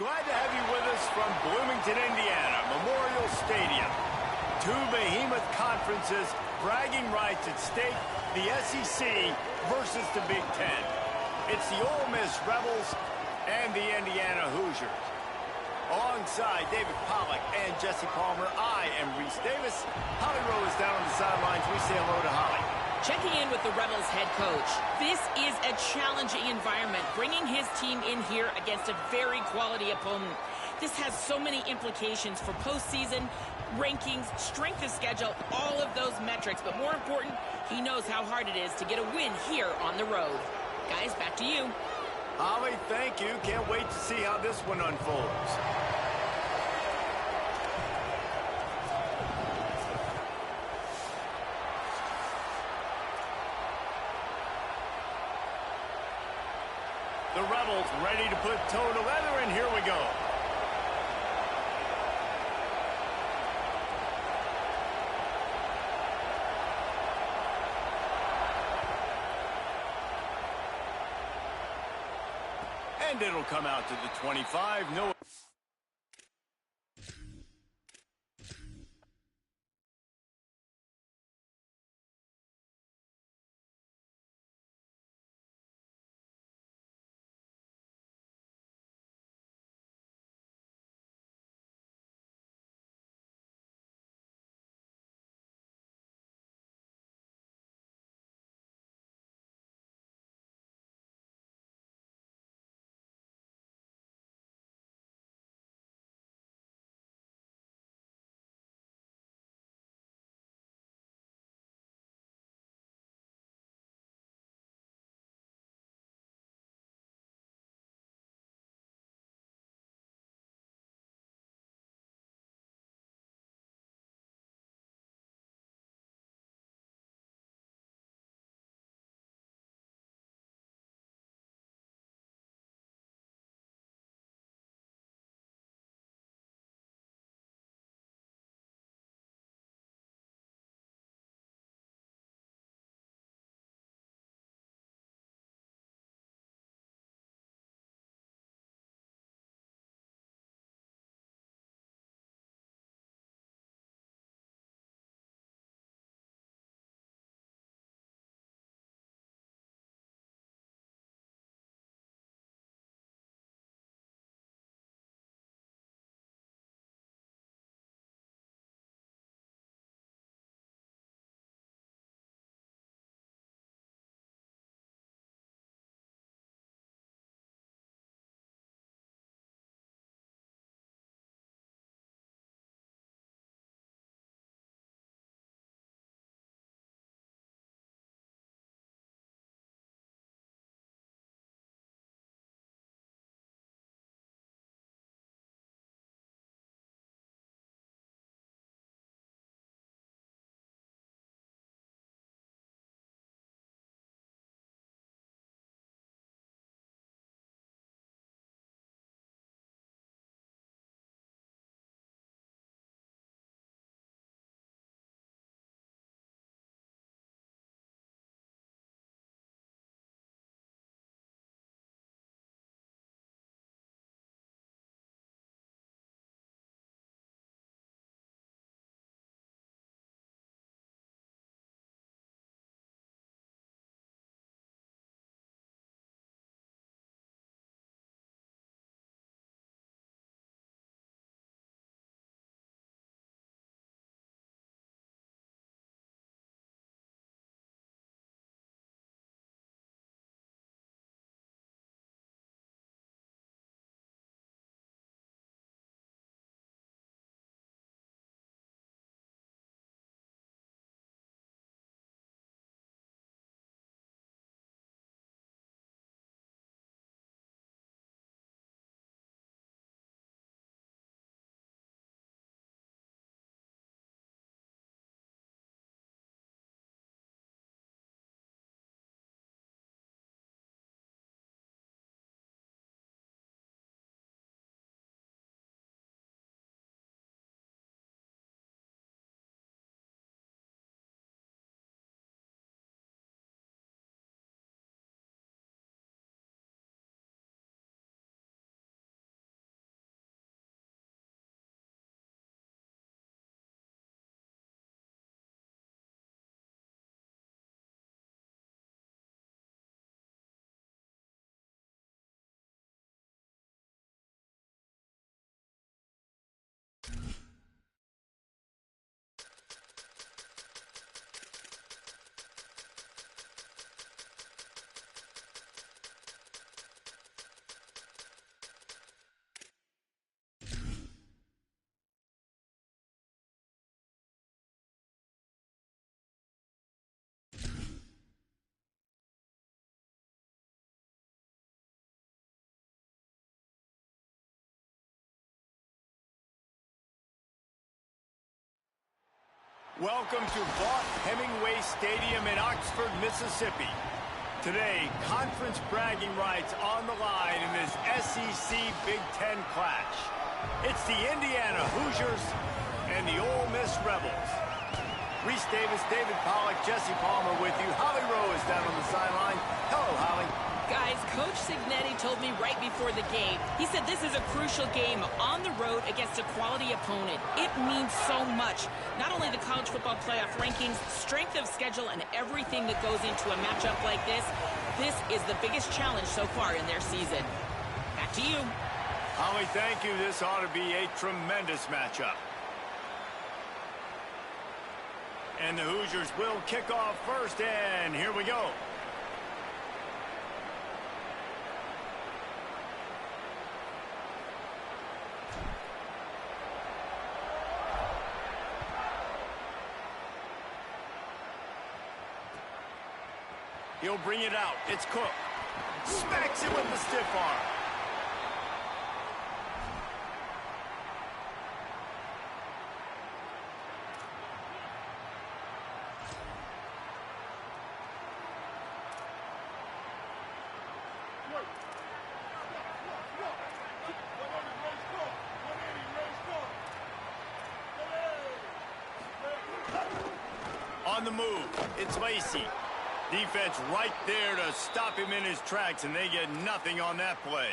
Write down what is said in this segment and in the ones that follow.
Glad to have you with us from Bloomington, Indiana, Memorial Stadium. Two behemoth conferences, bragging rights at stake, the SEC versus the Big Ten. It's the Ole Miss Rebels and the Indiana Hoosiers. Alongside David Pollack and Jesse Palmer, I am Reese Davis. Holly Rowe is down on the sidelines. We say hello to Holly. Checking in with the Rebels head coach. This is a challenging environment, bringing his team in here against a very quality opponent. This has so many implications for postseason, rankings, strength of schedule, all of those metrics. But more important, he knows how hard it is to get a win here on the road. Guys, back to you. Holly, thank you. Can't wait to see how this one unfolds. The Rebels ready to put toe to leather, and here we go. And it'll come out to the 25. No Welcome to Vaught Hemingway Stadium in Oxford, Mississippi. Today, conference bragging rights on the line in this SEC Big Ten clash. It's the Indiana Hoosiers and the Ole Miss Rebels. Reese Davis, David Pollack, Jesse Palmer with you. Holly Rowe is down on the sideline. Hello, Holly. Guys, Coach Signetti told me right before the game, he said this is a crucial game on the road against a quality opponent. It means so much. Not only the college football playoff rankings, strength of schedule, and everything that goes into a matchup like this. This is the biggest challenge so far in their season. Back to you. Holly, thank you. This ought to be a tremendous matchup. And the Hoosiers will kick off first, and here we go. He'll bring it out. It's Cook. Smacks it with the stiff arm. On the move, it's Lacey. Defense right there to stop him in his tracks, and they get nothing on that play.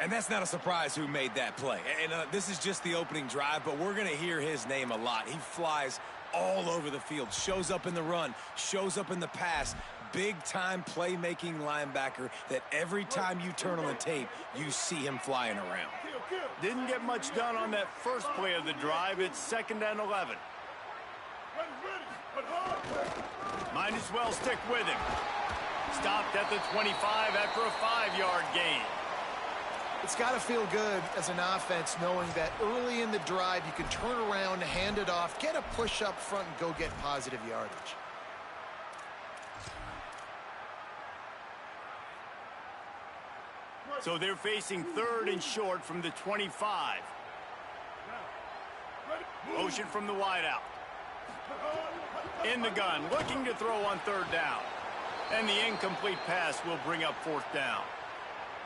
And that's not a surprise who made that play. And this is just the opening drive, but we're going to hear his name a lot. He flies all over the field, shows up in the run, shows up in the pass. Big-time playmaking linebacker that every time you turn on the tape, you see him flying around. Didn't get much done on that first play of the drive. It's 2nd and 11. Might as well stick with him. Stopped at the 25 after a 5-yard gain. It's got to feel good as an offense knowing that early in the drive you can turn around, hand it off, get a push up front, and go get positive yardage. So they're facing 3rd and short from the 25. Motion from the wideout. In the gun, looking to throw on 3rd down. And the incomplete pass will bring up 4th down.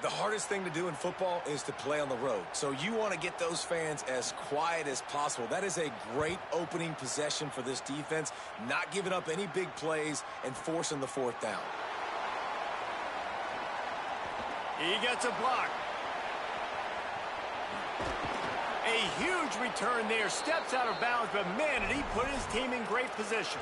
The hardest thing to do in football is to play on the road. So you want to get those fans as quiet as possible. That is a great opening possession for this defense. Not giving up any big plays and forcing the 4th down. He gets a block. A huge return there. Steps out of bounds, but man, did he put his team in great position.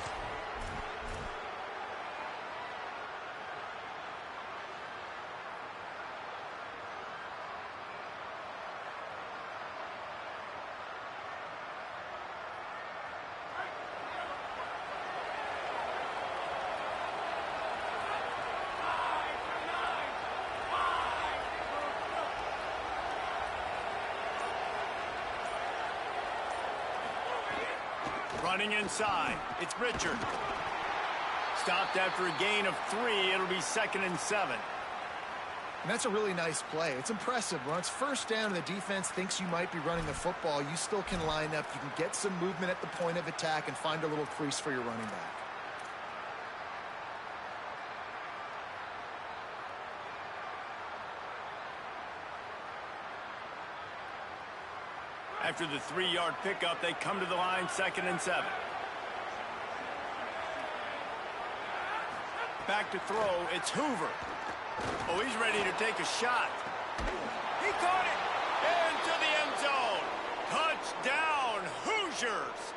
Running inside, it's Richard. Stopped after a gain of 3, it'll be 2nd and 7. And that's a really nice play. It's impressive. When it's 1st down and the defense thinks you might be running the football, you still can line up. You can get some movement at the point of attack and find a little crease for your running back. After the 3-yard pickup, they come to the line, 2nd and 7. Back to throw, it's Hoover. Oh, he's ready to take a shot. He caught it! Into the end zone! Touchdown, Hoosiers!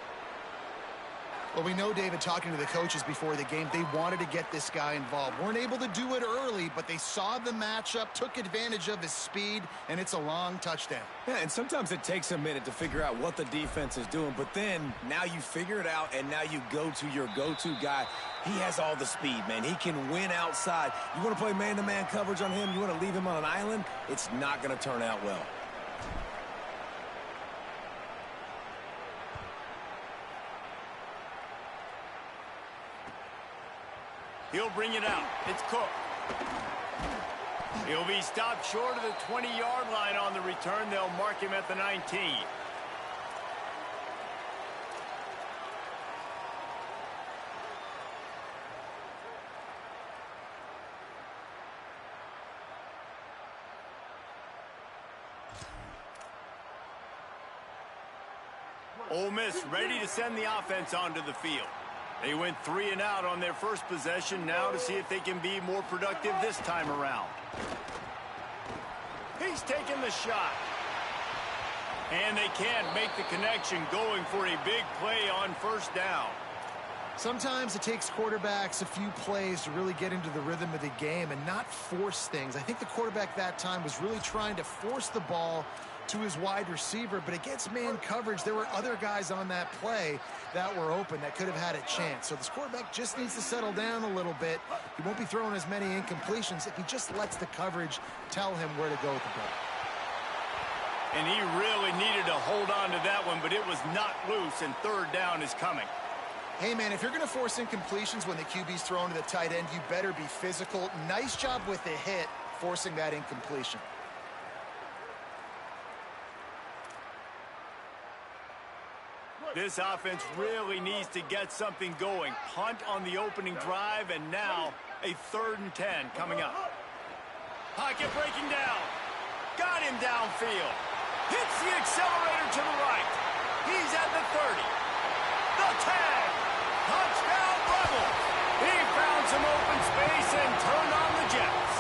Well, we know, David, talking to the coaches before the game, they wanted to get this guy involved. Weren't able to do it early, but they saw the matchup, took advantage of his speed, and it's a long touchdown. Yeah, and sometimes it takes a minute to figure out what the defense is doing, but then now you figure it out, and now you go to your go-to guy. He has all the speed, man. He can win outside. You want to play man-to-man coverage on him? You want to leave him on an island? It's not going to turn out well. He'll bring it out. It's Cook. He'll be stopped short of the 20-yard line on the return. They'll mark him at the 19. Ole Miss ready to send the offense onto the field. They went 3 and out on their first possession, now to see if they can be more productive this time around. He's taking the shot. And they can't make the connection, going for a big play on first down. Sometimes it takes quarterbacks a few plays to really get into the rhythm of the game and not force things. I think the quarterback that time was really trying to force the ball to his wide receiver, but against man coverage, there were other guys on that play that were open that could have had a chance. So this quarterback just needs to settle down a little bit. He won't be throwing as many incompletions if he just lets the coverage tell him where to go with the ball. And he really needed to hold on to that one, but it was not loose, and third down is coming. Hey, man, if you're going to force incompletions when the QB's thrown to the tight end, you better be physical. Nice job with the hit, forcing that incompletion. This offense really needs to get something going. Punt on the opening drive, and now a 3rd and 10 coming up. Pocket breaking down. Got him downfield. Hits the accelerator to the right. He's at the 30. The 10. Touchdown Rebels. He found some open space and turned on the Jets.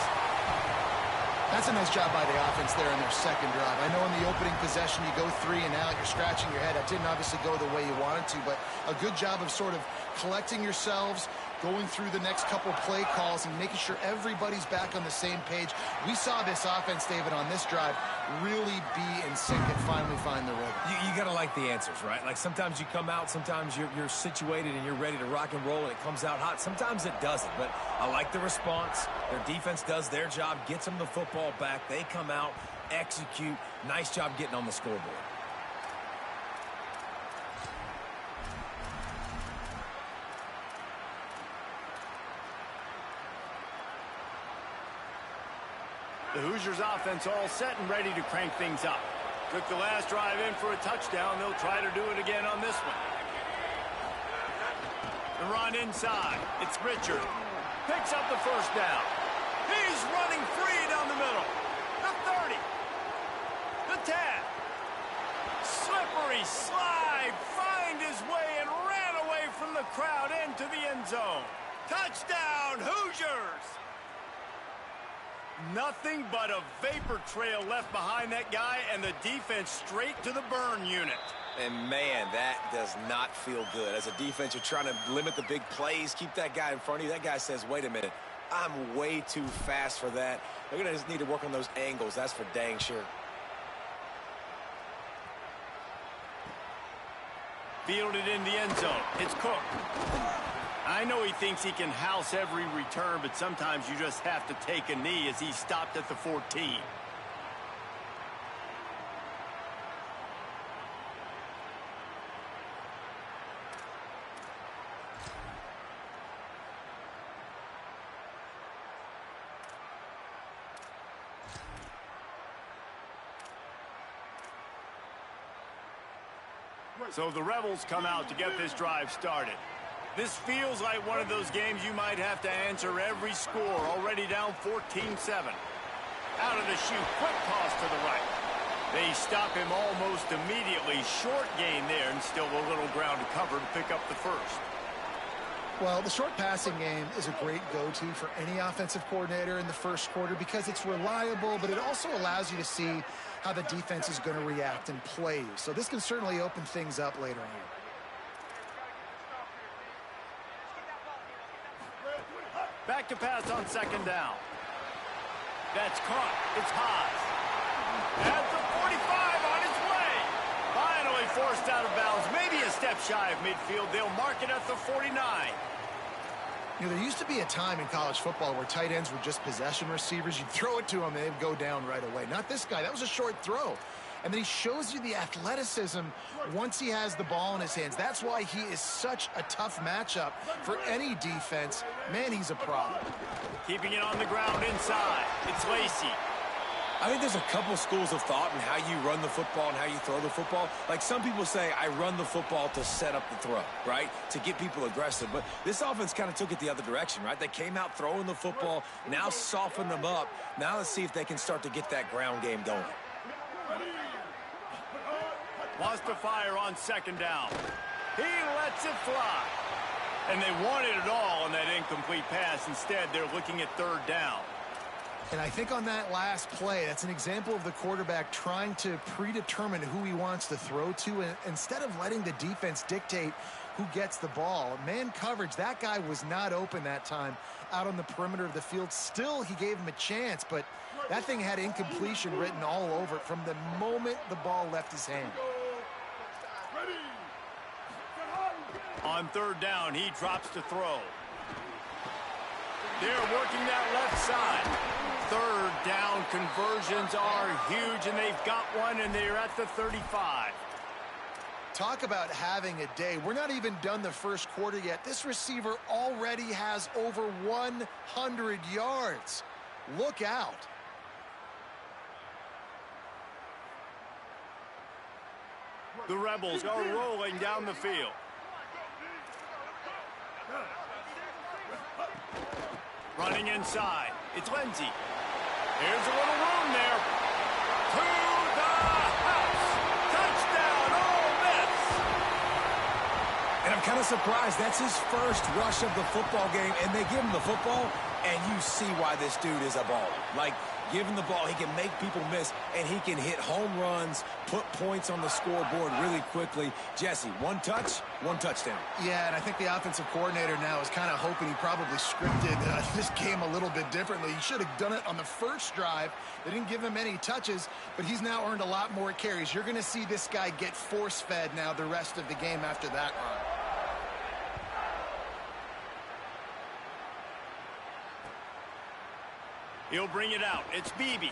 That's a nice job by the offense there in their second drive. I know in the opening possession you go 3 and out, you're scratching your head. That didn't obviously go the way you wanted to, but a good job of sort of collecting yourselves, going through the next couple play calls and making sure everybody's back on the same page. We saw this offense, David, on this drive really be in sync and finally find the rhythm. You got to like the answers, right? Like sometimes you come out, sometimes you're situated and you're ready to rock and roll and it comes out hot. Sometimes it doesn't, but I like the response. Their defense does their job, gets them the football back. They come out, execute. Nice job getting on the scoreboard. The Hoosiers offense all set and ready to crank things up. Took the last drive in for a touchdown. They'll try to do it again on this one. The run inside. It's Richard. Picks up the first down. He's running free down the middle. The 30. The 10. Slippery slide. Find his way and ran away from the crowd into the end zone. Touchdown, Hoosiers! Nothing but a vapor trail left behind that guy, and the defense straight to the burn unit. And, man, that does not feel good. As a defense, you're trying to limit the big plays, keep that guy in front of you. That guy says, wait a minute, I'm way too fast for that. They're going to just need to work on those angles. That's for dang sure. Fielded in the end zone. It's Cook. I know he thinks he can house every return, but sometimes you just have to take a knee as he stopped at the 14. So the Rebels come out to get this drive started. This feels like one of those games you might have to answer every score. Already down 14-7. Out of the chute, quick toss to the right. They stop him almost immediately. Short gain there, and still a little ground to cover to pick up the first. Well, the short passing game is a great go-to for any offensive coordinator in the first quarter because it's reliable, but it also allows you to see how the defense is going to react and play. So this can certainly open things up later on. Back to pass on second down. That's caught. It's Haas. At the 45 on its way. Finally forced out of bounds. Maybe a step shy of midfield. They'll mark it at the 49. You know, there used to be a time in college football where tight ends were just possession receivers. You'd throw it to them and they'd go down right away. Not this guy. That was a short throw. And then he shows you the athleticism once he has the ball in his hands. That's why he is such a tough matchup for any defense. Man, he's a problem. Keeping it on the ground inside. It's Lacey. I think there's a couple schools of thought in how you run the football and how you throw the football. Like some people say, I run the football to set up the throw, right? To get people aggressive. But this offense kind of took it the other direction, right? They came out throwing the football, now soften them up. Now let's see if they can start to get that ground game going. Wants to fire on second down. He lets it fly. And they wanted it all on that incomplete pass. Instead, they're looking at third down. And I think on that last play, that's an example of the quarterback trying to predetermine who he wants to throw to, and instead of letting the defense dictate who gets the ball. Man coverage, that guy was not open that time out on the perimeter of the field. Still, he gave him a chance, but that thing had incompletion written all over it from the moment the ball left his hand. On third down, he drops to throw. They're working that left side. Third down conversions are huge, and they've got one, and they're at the 35. Talk about having a day. We're not even done the first quarter yet. This receiver already has over 100 yards. Look out. The Rebels are rolling down the field. Running inside. It's Lindsey. Here's a little room there. To the house. Touchdown, Ole Miss. And I'm kind of surprised. That's his first rush of the football game, and they give him the football, and you see why this dude is a baller. Like, give him the ball, he can make people miss, and he can hit home runs, put points on the scoreboard really quickly. Jesse, one touch, one touchdown. Yeah, and I think the offensive coordinator now is kind of hoping he probably scripted this game a little bit differently. He should have done it on the first drive. They didn't give him any touches, but he's now earned a lot more carries. You're going to see this guy get force-fed now the rest of the game after that run. He'll bring it out. It's Beebe.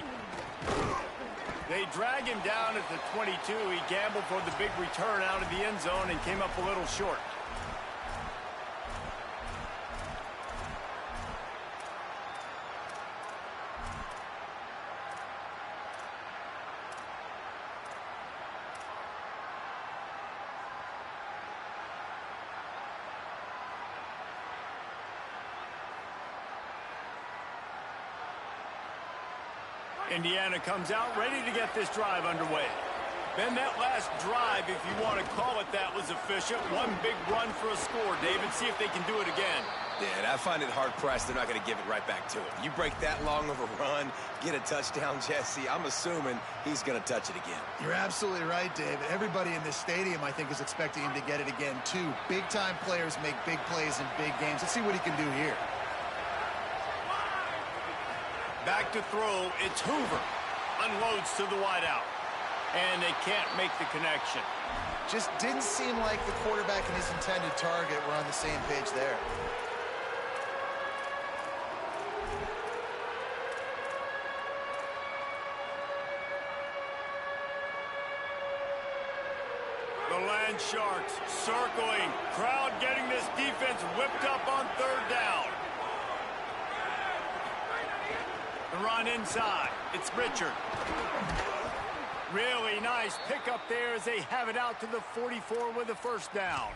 They drag him down at the 22. He gambled for the big return out of the end zone and came up a little short. Indiana comes out ready to get this drive underway. Ben, that last drive, if you want to call it that, was efficient. One big run for a score. David, see if they can do it again. Yeah, and I find it hard-pressed they're not going to give it right back to him. You break that long of a run, get a touchdown, Jesse, I'm assuming he's going to touch it again. You're absolutely right, David. Everybody in this stadium, I think, is expecting him to get it again, too. Big-time players make big plays in big games. Let's see what he can do here. Back to throw, it's Hoover. Unloads to the wideout. And they can't make the connection. Just didn't seem like the quarterback and his intended target were on the same page there. The Land Sharks circling. Crowd getting this defense whipped up on third down. The run inside. It's Richard. Really nice pickup there as they have it out to the 44 with a first down.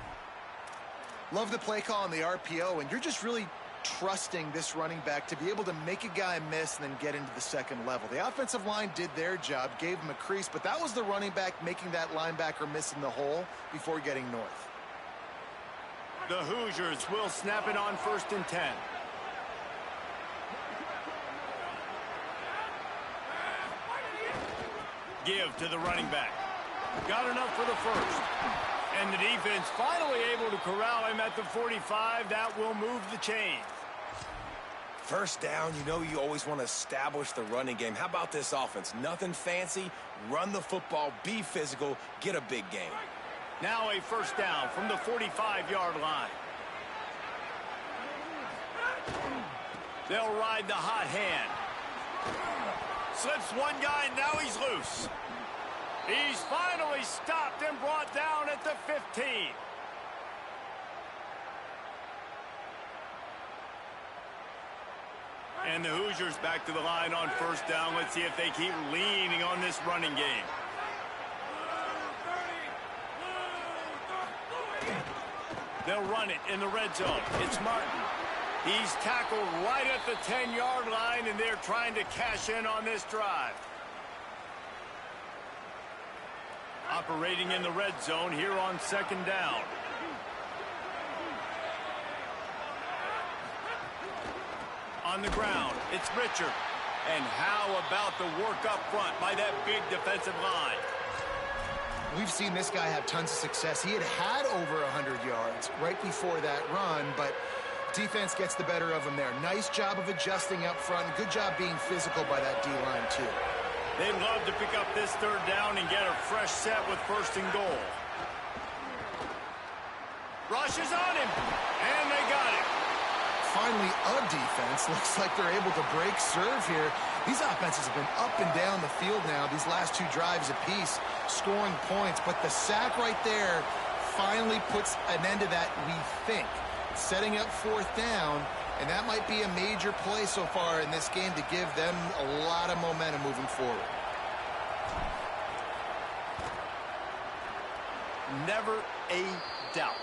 Love the play call on the RPO, and you're just really trusting this running back to be able to make a guy miss and then get into the second level. The offensive line did their job, gave him a crease, but that was the running back making that linebacker miss in the hole before getting north. The Hoosiers will snap it on 1st and 10. Give to the running back. Got enough for the first. And the defense finally able to corral him at the 45. That will move the chains. First down, you know you always want to establish the running game. How about this offense? Nothing fancy. Run the football, be physical, get a big game. Now a first down from the 45-yard line. They'll ride the hot hand. Slips one guy, and now he's loose. He's finally stopped and brought down at the 15. And the Hoosiers back to the line on first down. Let's see if they keep leaning on this running game. They'll run it in the red zone. It's Martin. He's tackled right at the 10-yard line, and they're trying to cash in on this drive. Operating in the red zone here on 2nd down. On the ground, it's Richard. And how about the work up front by that big defensive line? We've seen this guy have tons of success. He had over 100 yards right before that run, but defense gets the better of him there. Nice job of adjusting up front. Good job being physical by that D-line, too. They'd love to pick up this 3rd down and get a fresh set with 1st and goal. Rush is on him, and they got him. Finally, a defense. Looks like they're able to break serve here. These offenses have been up and down the field now, these last 2 drives apiece, scoring points. But the sack right there finally puts an end to that, we think. Setting up 4th down, and that might be a major play so far in this game to give them a lot of momentum moving forward. Never a doubt.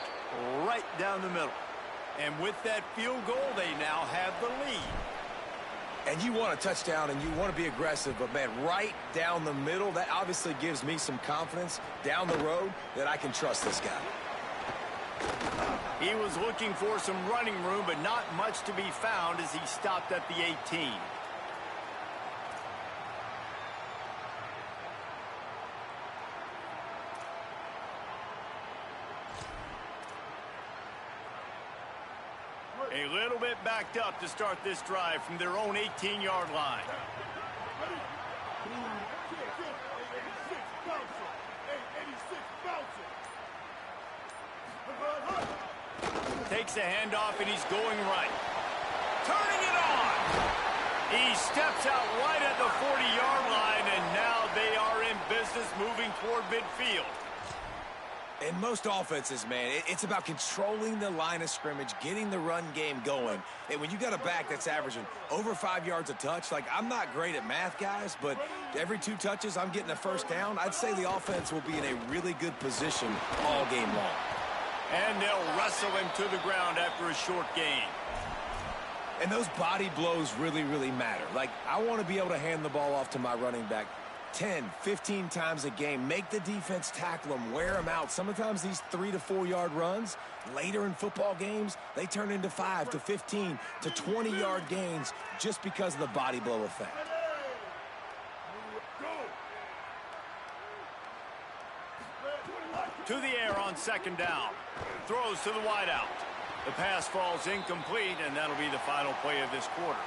Right down the middle. And with that field goal, they now have the lead. And you want a touchdown and you want to be aggressive, but man, right down the middle, that obviously gives me some confidence down the road that I can trust this guy. He was looking for some running room, but not much to be found as he stopped at the 18. A little bit backed up to start this drive from their own 18-yard line. Takes a handoff, and he's going right. Turning it on. He steps out right at the 40-yard line, and now they are in business moving toward midfield. In most offenses, man, it's about controlling the line of scrimmage, getting the run game going. And when you got a back that's averaging over 5 yards a touch, like, I'm not great at math, guys, but every 2 touches I'm getting a 1st down, I'd say the offense will be in a really good position all game long. And they'll wrestle him to the ground after a short gain. And those body blows really, really matter. Like, I want to be able to hand the ball off to my running back 10, 15 times a game. Make the defense tackle them, wear them out. Sometimes these 3 to 4 yard runs, later in football games, they turn into 5 to 15 to 20 yard gains just because of the body blow effect. To the air on 2nd down. Throws to the wideout. The pass falls incomplete, and that'll be the final play of this quarter.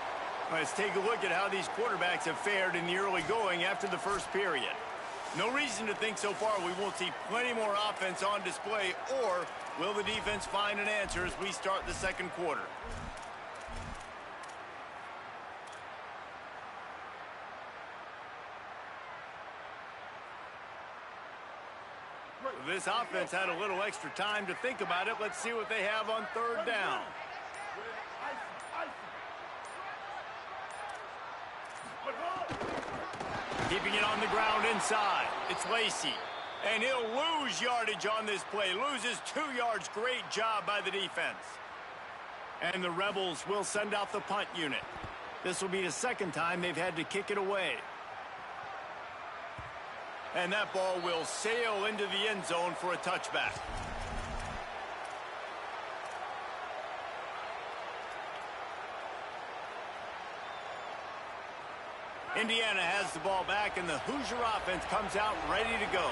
Let's take a look at how these quarterbacks have fared in the early going after the first period. No reason to think so far we won't see plenty more offense on display, or will the defense find an answer as we start the 2nd quarter? This offense had a little extra time to think about it. Let's see what they have on 3rd down. Keeping it on the ground inside. It's Lacey. And he'll lose yardage on this play. Loses 2 yards. Great job by the defense. And the Rebels will send out the punt unit. This will be the 2nd time they've had to kick it away. And that ball will sail into the end zone for a touchback. Indiana has the ball back, and the Hoosier offense comes out ready to go.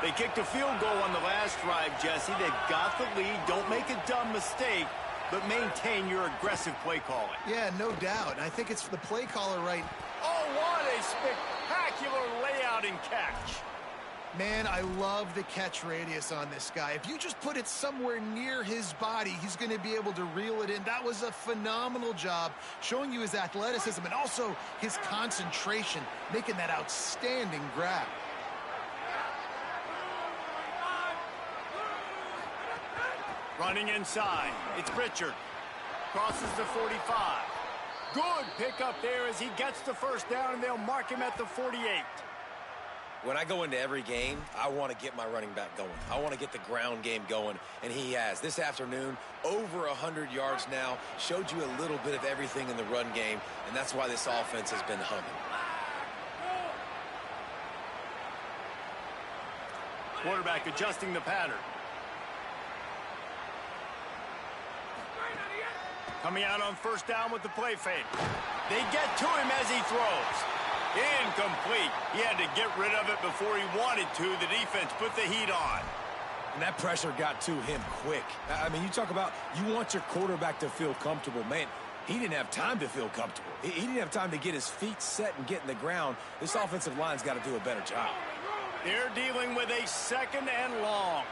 They kicked a field goal on the last drive, Jesse. They've got the lead. Don't make a dumb mistake, but maintain your aggressive play calling. Yeah, no doubt. I think it's the play caller right. Oh, what a spectacular layout and catch. Man, I love the catch radius on this guy. If you just put it somewhere near his body, he's going to be able to reel it in. That was a phenomenal job, showing you his athleticism and also his concentration, making that outstanding grab. Running inside, it's Richard. Crosses the 45. Good pickup there as he gets the 1st down, and they'll mark him at the 48. When I go into every game, I want to get my running back going. I want to get the ground game going, and he has. This afternoon, over 100 yards now, showed you a little bit of everything in the run game, and that's why this offense has been humming. Quarterback adjusting the pattern. Coming out on first down with the play fake. They get to him as he throws. Incomplete. He had to get rid of it before he wanted to. The defense put the heat on. And that pressure got to him quick. I mean, you talk about you want your quarterback to feel comfortable. Man, he didn't have time to feel comfortable. He didn't have time to get his feet set and get in the ground. This offensive line's got to do a better job. They're dealing with a 2nd and long.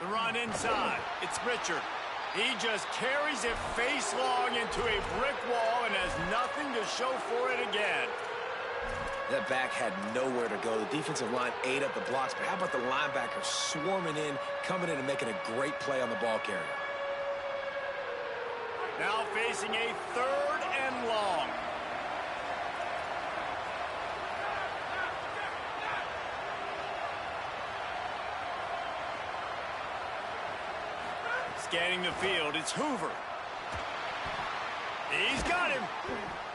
The run inside. It's Richard. He just carries it face long into a brick wall and has nothing to show for it again. That back had nowhere to go. The defensive line ate up the blocks, but how about the linebacker swarming in, coming in and making a great play on the ball carrier? Now facing a 3rd and long. Scanning the field, it's Hoover. He's got him.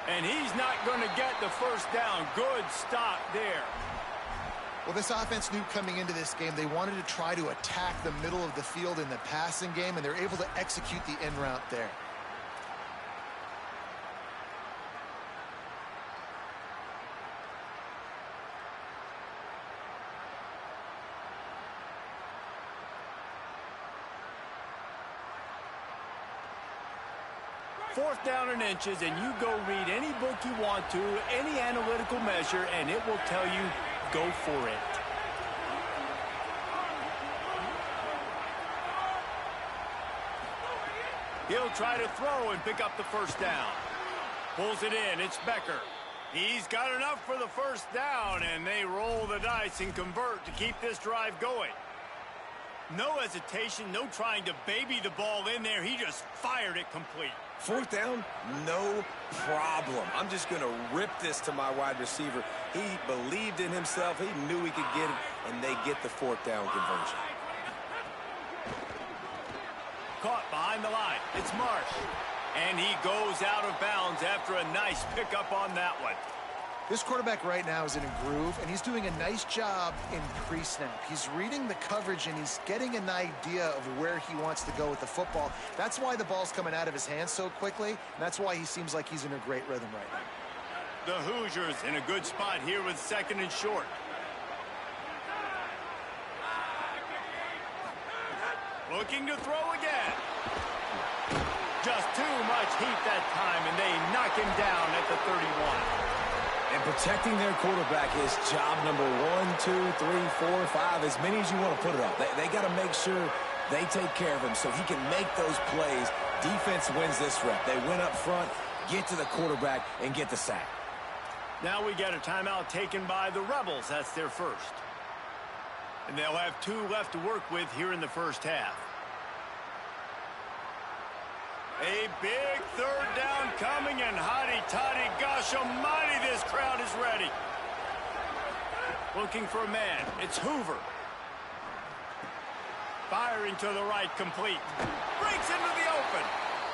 And he's not going to get the first down. Good stop there. Well, this offense knew coming into this game they wanted to try to attack the middle of the field in the passing game, and they're able to execute the end route there. Fourth down and inches, and you go read any book you want to, any analytical measure, and it will tell you, go for it. He'll try to throw and pick up the first down. Pulls it in, it's Becker. He's got enough for the first down, and they roll the dice and convert to keep this drive going. No hesitation, no trying to baby the ball in there. He just fired it complete. Fourth down, no problem. I'm just going to rip this to my wide receiver. He believed in himself. He knew he could get it, and they get the fourth down conversion. Caught behind the line. It's Marsh. And he goes out of bounds after a nice pickup on that one. This quarterback right now is in a groove, and he's doing a nice job in pre-snap. He's reading the coverage, and he's getting an idea of where he wants to go with the football. That's why the ball's coming out of his hands so quickly, and that's why he seems like he's in a great rhythm right now. The Hoosiers in a good spot here with 2nd and short. Looking to throw again. Just too much heat that time, and they knock him down at the 31. And protecting their quarterback is job number 1, 2, 3, 4, 5, as many as you want to put it up. They got to make sure they take care of him so he can make those plays. Defense wins this rep. They win up front, get to the quarterback, and get the sack. Now we get a timeout taken by the Rebels. That's their first. And they'll have 2 left to work with here in the first half. A big 3rd down coming, and hotty-toddy, gosh almighty, this crowd is ready. Looking for a man. It's Hoover. Firing to the right, complete. Breaks into the open.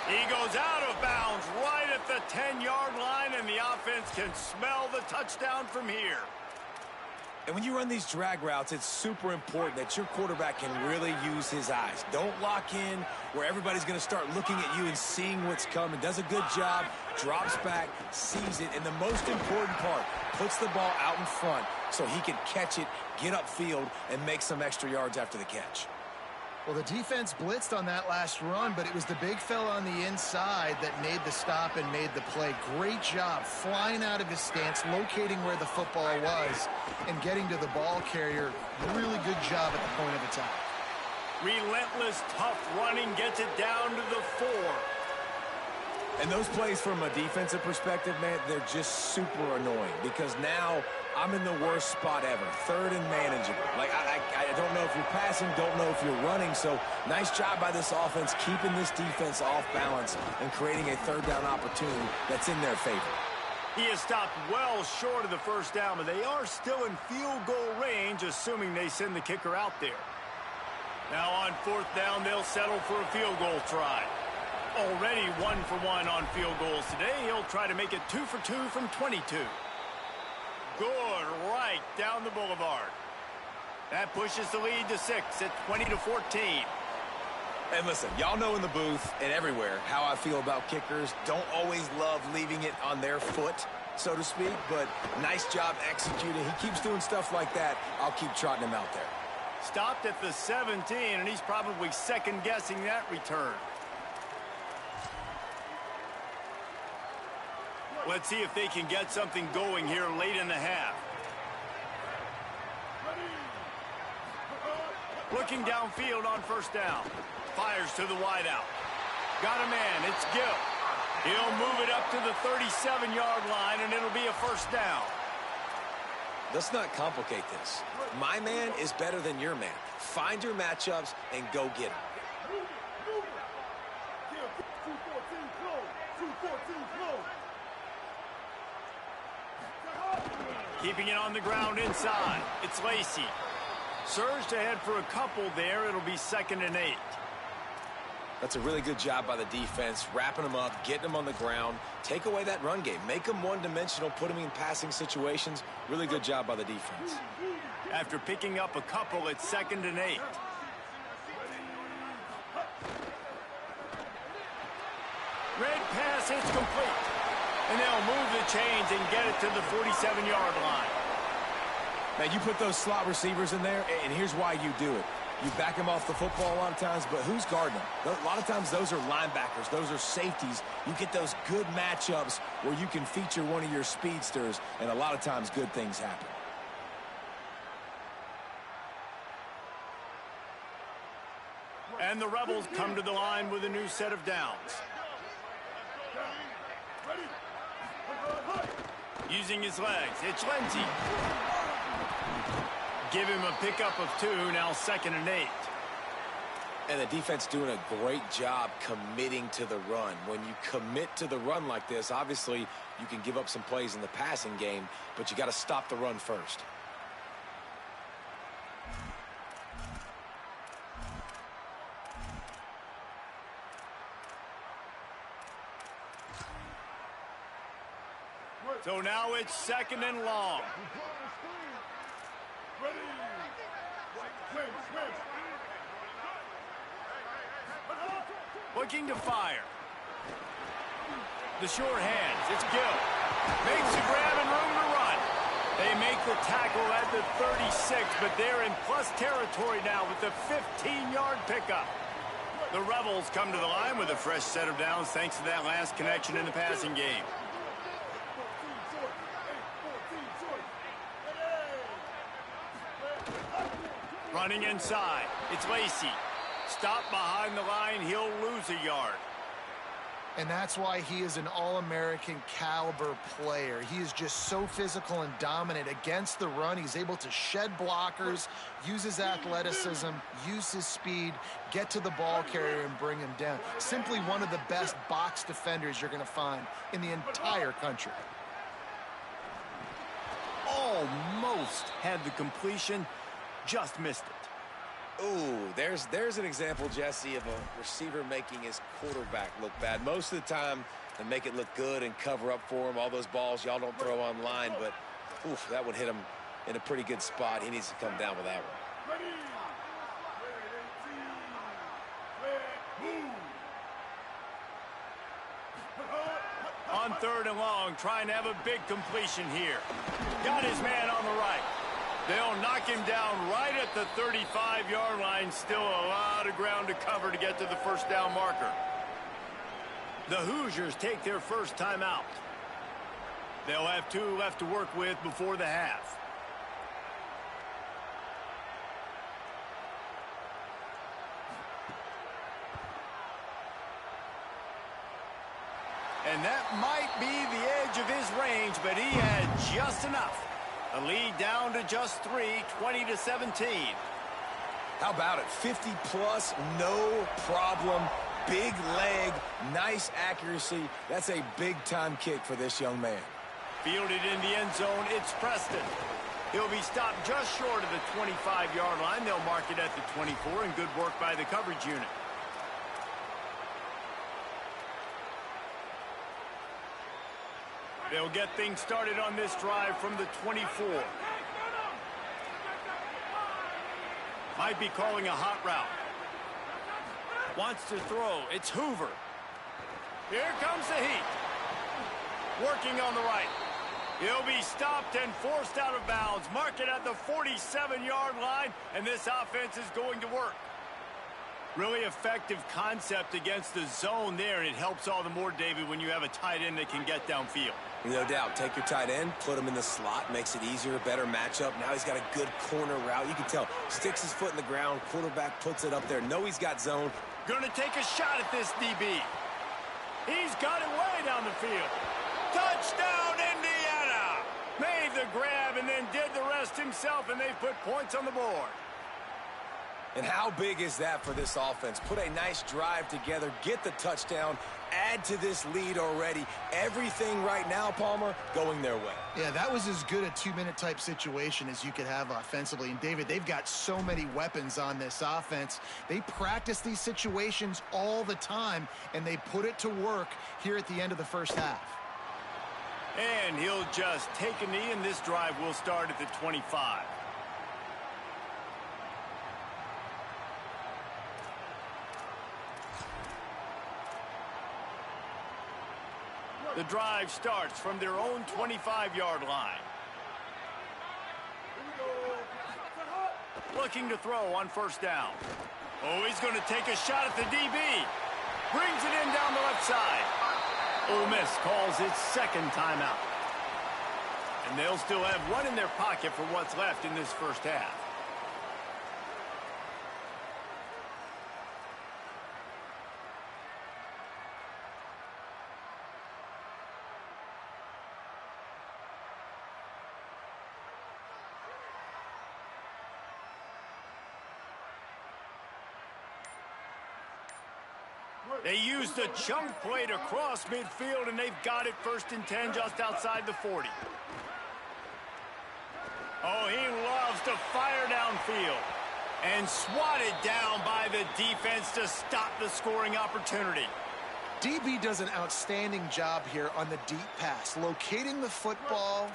He goes out of bounds right at the 10-yard line, and the offense can smell the touchdown from here. And when you run these drag routes, it's super important that your quarterback can really use his eyes. Don't lock in where everybody's going to start looking at you and seeing what's coming. Does a good job, drops back, sees it, and the most important part, puts the ball out in front so he can catch it, get upfield, and make some extra yards after the catch. Well, the defense blitzed on that last run, but it was the big fella on the inside that made the stop and made the play. Great job flying out of his stance, locating where the football was, and getting to the ball carrier. Really good job at the point of attack. Relentless, tough running gets it down to the 4. And those plays from a defensive perspective, man, they're just super annoying because now I'm in the worst spot ever. 3rd and manageable. Like, I don't know if you're passing, don't know if you're running. So nice job by this offense keeping this defense off balance and creating a 3rd down opportunity that's in their favor. He is stopped well short of the first down, but they are still in field goal range, assuming they send the kicker out there. Now on 4th down, they'll settle for a field goal try. Already 1 for 1 on field goals today. He'll try to make it 2 for 2 from 22. Good, right down the boulevard. That pushes the lead to 6 at 20-14. And listen, y'all know in the booth and everywhere how I feel about kickers. Don't always love leaving it on their foot, so to speak, but nice job executing. He keeps doing stuff like that. I'll keep trotting him out there. Stopped at the 17, and he's probably second-guessing that return. Let's see if they can get something going here late in the half. Looking downfield on first down. Fires to the wideout. Got a man. It's Gill. He'll move it up to the 37-yard line, and it'll be a first down. Let's not complicate this. My man is better than your man. Find your matchups and go get him. Keeping it on the ground inside. It's Lacy. Surged ahead for a couple there. It'll be 2nd and 8. That's a really good job by the defense, wrapping them up, getting them on the ground. Take away that run game. Make them one-dimensional, put them in passing situations. Really good job by the defense. After picking up a couple, it's 2nd and 8. Red pass, it's complete. And they'll move the chains and get it to the 47-yard line. Now, you put those slot receivers in there, and here's why you do it. You back them off the football a lot of times, but who's guarding them? A lot of times those are linebackers. Those are safeties. You get those good matchups where you can feature one of your speedsters, and a lot of times good things happen. And the Rebels come to the line with a new set of downs. Using his legs, it's Lindsey. Give him a pickup of 2, now 2nd and 8. And the defense doing a great job committing to the run. When you commit to the run like this, obviously you can give up some plays in the passing game, but you got to stop the run first. So now it's 2nd and long. Looking to fire. The short hands. It's Gill. Makes the grab and room to run. They make the tackle at the 36, but they're in plus territory now with the 15-yard pickup. The Rebels come to the line with a fresh set of downs thanks to that last connection in the passing game. Running inside. It's Lacy. Stopped behind the line. He'll lose a yard. And that's why he is an all-American caliber player. He is just so physical and dominant against the run. He's able to shed blockers, use his athleticism, use his speed, get to the ball carrier and bring him down. Simply one of the best box defenders you're going to find in the entire country. Almost had the completion. Just missed it. Ooh, there's an example, Jesse, of a receiver making his quarterback look bad. Most of the time, they make it look good and cover up for him. All those balls y'all don't throw online, but oof, that would hit him in a pretty good spot. He needs to come down with that one. On 3rd and long, trying to have a big completion here. Got his man on the right. They'll knock him down right at the 35-yard line. Still a lot of ground to cover to get to the first down marker. The Hoosiers take their first timeout. They'll have 2 left to work with before the half. And that might be the edge of his range, but he had just enough. A lead down to just 3, 20-17. How about it? 50-plus, no problem. Big leg, nice accuracy. That's a big-time kick for this young man. Fielded in the end zone, it's Preston. He'll be stopped just short of the 25-yard line. They'll mark it at the 24, and good work by the coverage unit. They'll get things started on this drive from the 24. Might be calling a hot route. Wants to throw. It's Hoover. Here comes the heat. Working on the right. He'll be stopped and forced out of bounds. Mark it at the 47-yard line, and this offense is going to work. Really effective concept against the zone there, and it helps all the more, David, when you have a tight end that can get downfield. No doubt. Take your tight end, put him in the slot, makes it easier, a better matchup. Now he's got a good corner route. You can tell. Sticks his foot in the ground, quarterback puts it up there. Know he's got zone. Going to take a shot at this DB. He's got it way down the field. Touchdown, Indiana! Made the grab and then did the rest himself, and they put points on the board. And how big is that for this offense? Put a nice drive together, get the touchdown, add to this lead already. Everything right now, Palmer, going their way. Yeah, that was as good a two-minute type situation as you could have offensively. And, David, they've got so many weapons on this offense. They practice these situations all the time, and they put it to work here at the end of the first half. And he'll just take a knee, and this drive will start at the 25. The drive starts from their own 25-yard line. Looking to throw on first down. Oh, he's going to take a shot at the DB. Brings it in down the left side. Ole Miss calls its second timeout. And they'll still have one in their pocket for what's left in this first half. They used a chunk play to cross midfield, and they've got it 1st and 10 just outside the 40. Oh, he loves to fire downfield. And swatted down by the defense to stop the scoring opportunity. DB does an outstanding job here on the deep pass. Locating the football,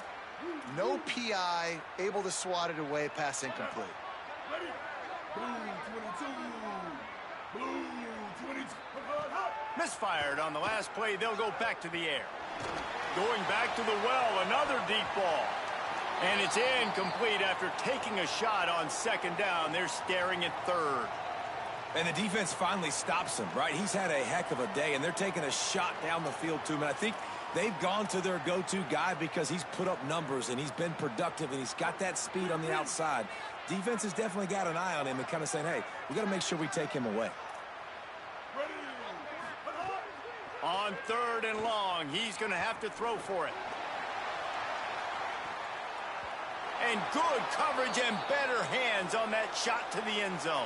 no PI, able to swat it away, pass incomplete. Ready? Blue 22. Blue 22. Misfired on the last play. They'll go back to the air. Going back to the well, another deep ball. And it's incomplete after taking a shot on second down. They're staring at third. And the defense finally stops him, right? He's had a heck of a day, and they're taking a shot down the field to him. And I think they've gone to their go-to guy because he's put up numbers, and he's been productive, and he's got that speed on the outside. Defense has definitely got an eye on him and kind of saying, hey, we got to make sure we take him away. On 3rd and long, he's going to have to throw for it. And good coverage and better hands on that shot to the end zone.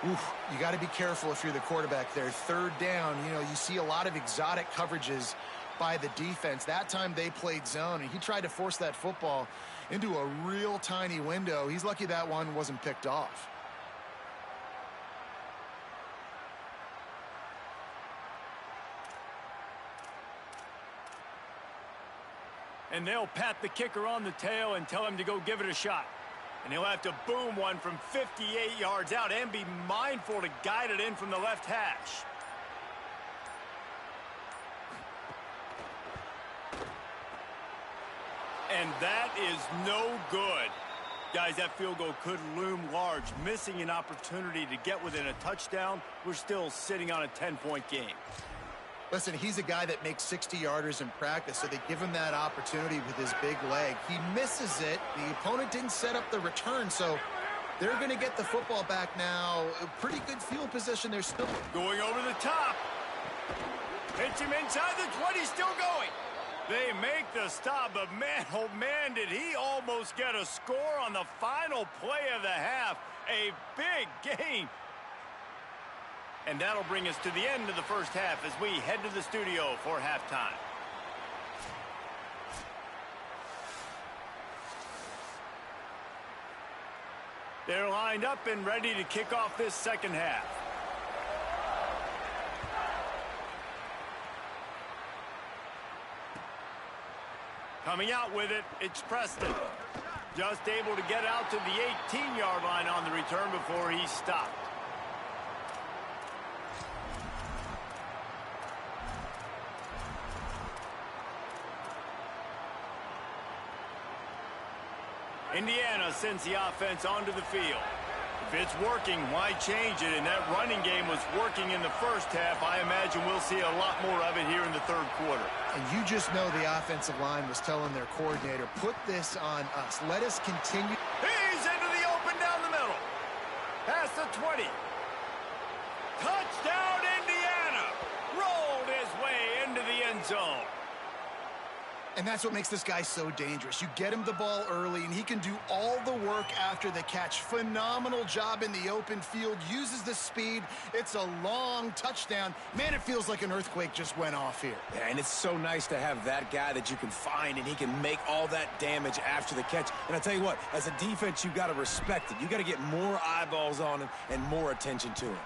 Oof, you got to be careful if you're the quarterback there. 3rd down, you know, you see a lot of exotic coverages by the defense. That time they played zone, and he tried to force that football into a real tiny window. He's lucky that one wasn't picked off. And they'll pat the kicker on the tail and tell him to go give it a shot. And he'll have to boom one from 58 yards out and be mindful to guide it in from the left hash. And that is no good. Guys, that field goal could loom large. Missing an opportunity to get within a touchdown. We're still sitting on a 10-point game. Listen, he's a guy that makes 60-yarders in practice, so they give him that opportunity with his big leg. He misses it. The opponent didn't set up the return, so they're going to get the football back now. A pretty good field position. They're still going over the top. Hits him inside the 20, still going. They make the stop, but man, oh man, did he almost get a score on the final play of the half. A big game. And that'll bring us to the end of the first half as we head to the studio for halftime. They're lined up and ready to kick off this second half. Coming out with it, it's Preston. Just able to get out to the 18-yard line on the return before he stopped. Indiana sends the offense onto the field. If it's working, why change it? And that running game was working in the first half. I imagine we'll see a lot more of it here in the third quarter. And you just know the offensive line was telling their coordinator, put this on us. Let us continue. He's into the open down the middle. Past the 20. Touchdown, Indiana. Rolled his way into the end zone. And that's what makes this guy so dangerous. You get him the ball early, and he can do all the work after the catch. Phenomenal job in the open field. Uses the speed. It's a long touchdown. Man, it feels like an earthquake just went off here. Yeah, and it's so nice to have that guy that you can find, and he can make all that damage after the catch. And I tell you what, as a defense, you got to respect it. You got to get more eyeballs on him and more attention to him.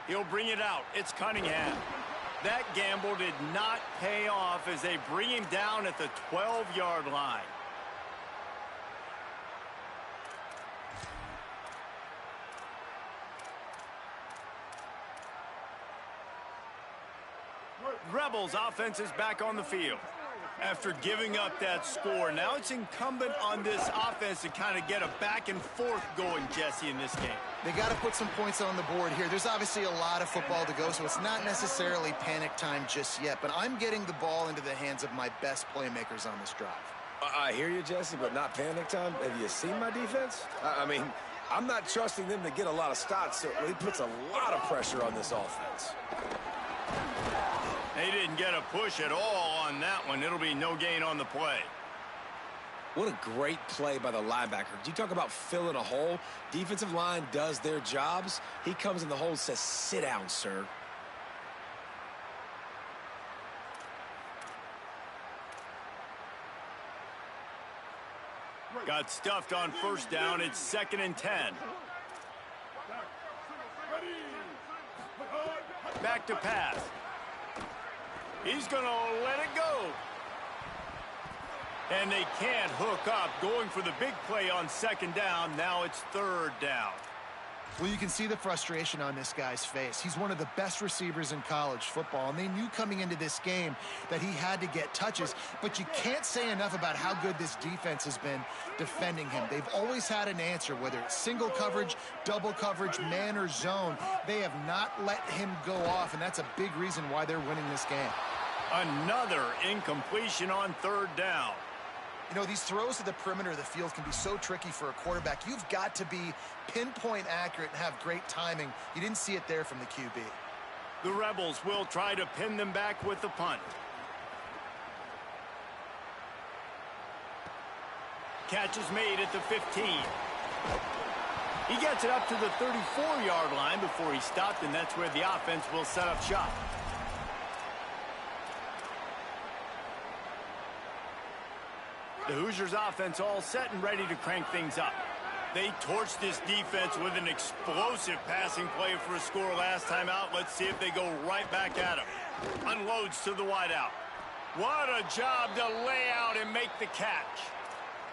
He'll bring it out. It's Cunningham. That gamble did not pay off as they bring him down at the 12-yard line. Rebels offense is back on the field. After giving up that score, now it's incumbent on this offense to kind of get a back and forth going, Jesse, in this game. They got to put some points on the board here. There's obviously a lot of football to go, so it's not necessarily panic time just yet, but I'm getting the ball into the hands of my best playmakers on this drive. I hear you, Jesse, but not panic time. Have you seen my defense? I mean, I'm not trusting them to get a lot of stops, so it puts a lot of pressure on this offense. They didn't get a push at all on that one. It'll be no gain on the play. What a great play by the linebacker. You talk about filling a hole. Defensive line does their jobs. He comes in the hole and says, sit down, sir. Got stuffed on first down. It's 2nd and 10. Back to pass. He's going to let it go. And they can't hook up. Going for the big play on 2nd down. Now it's 3rd down. Well, you can see the frustration on this guy's face. He's one of the best receivers in college football, and they knew coming into this game that he had to get touches, but you can't say enough about how good this defense has been defending him. They've always had an answer, whether it's single coverage, double coverage, man or zone. They have not let him go off, and that's a big reason why they're winning this game. Another incompletion on 3rd down. You know, these throws to the perimeter of the field can be so tricky for a quarterback. You've got to be pinpoint accurate and have great timing. You didn't see it there from the QB. The Rebels will try to pin them back with the punt. Catch is made at the 15. He gets it up to the 34-yard line before he stopped, and that's where the offense will set up shop. The Hoosiers offense all set and ready to crank things up. They torched this defense with an explosive passing play for a score last time out. Let's see if they go right back at him. Unloads to the wideout. What a job to lay out and make the catch.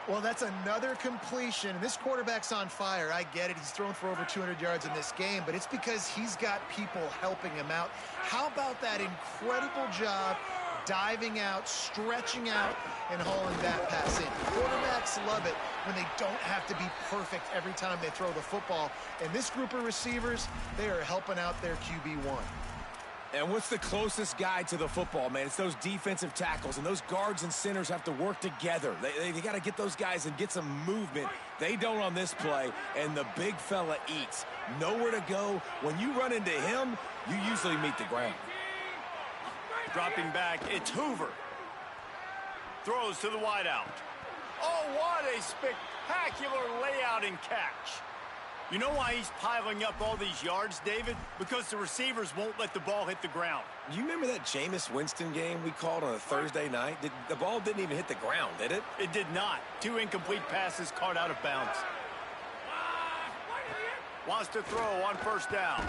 Well, that's another completion. This quarterback's on fire. I get it. He's thrown for over 200 yards in this game, but it's because he's got people helping him out. How about that incredible job diving out, stretching out, and hauling that pass in? Quarterbacks love it when they don't have to be perfect every time they throw the football. And this group of receivers, they are helping out their QB1. And what's the closest guy to the football, man? It's those defensive tackles, and those guards and centers have to work together. They got to get those guys and get some movement. They don't on this play, and the big fella eats. Nowhere to go. When you run into him, you usually meet the ground. Dropping back, it's Hoover. Throws to the wideout. Oh, what a spectacular layout and catch. You know why he's piling up all these yards, David? Because the receivers won't let the ball hit the ground. Do you remember that Jameis Winston game we called on a Thursday night? The ball didn't even hit the ground, did it? It did not. 2 incomplete passes caught out of bounds. Wants to throw on first down.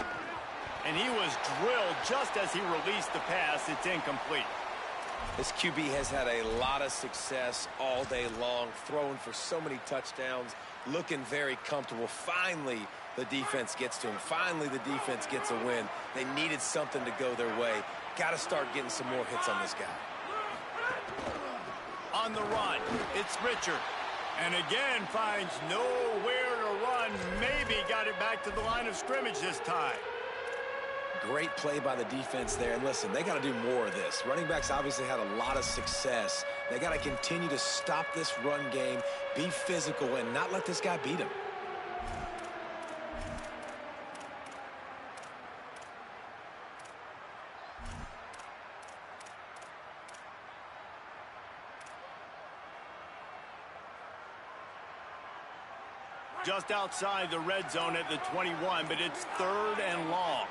And he was drilled just as he released the pass. It's incomplete. This QB has had a lot of success all day long, throwing for so many touchdowns, looking very comfortable. Finally, the defense gets to him. Finally, the defense gets a win. They needed something to go their way. Got to start getting some more hits on this guy. On the run, it's Richard. And again, finds nowhere to run. Maybe got it back to the line of scrimmage this time. Great play by the defense there. And listen, they got to do more of this. Running backs obviously had a lot of success. They got to continue to stop this run game, be physical, and not let this guy beat him. Just outside the red zone at the 21, but it's 3rd and long.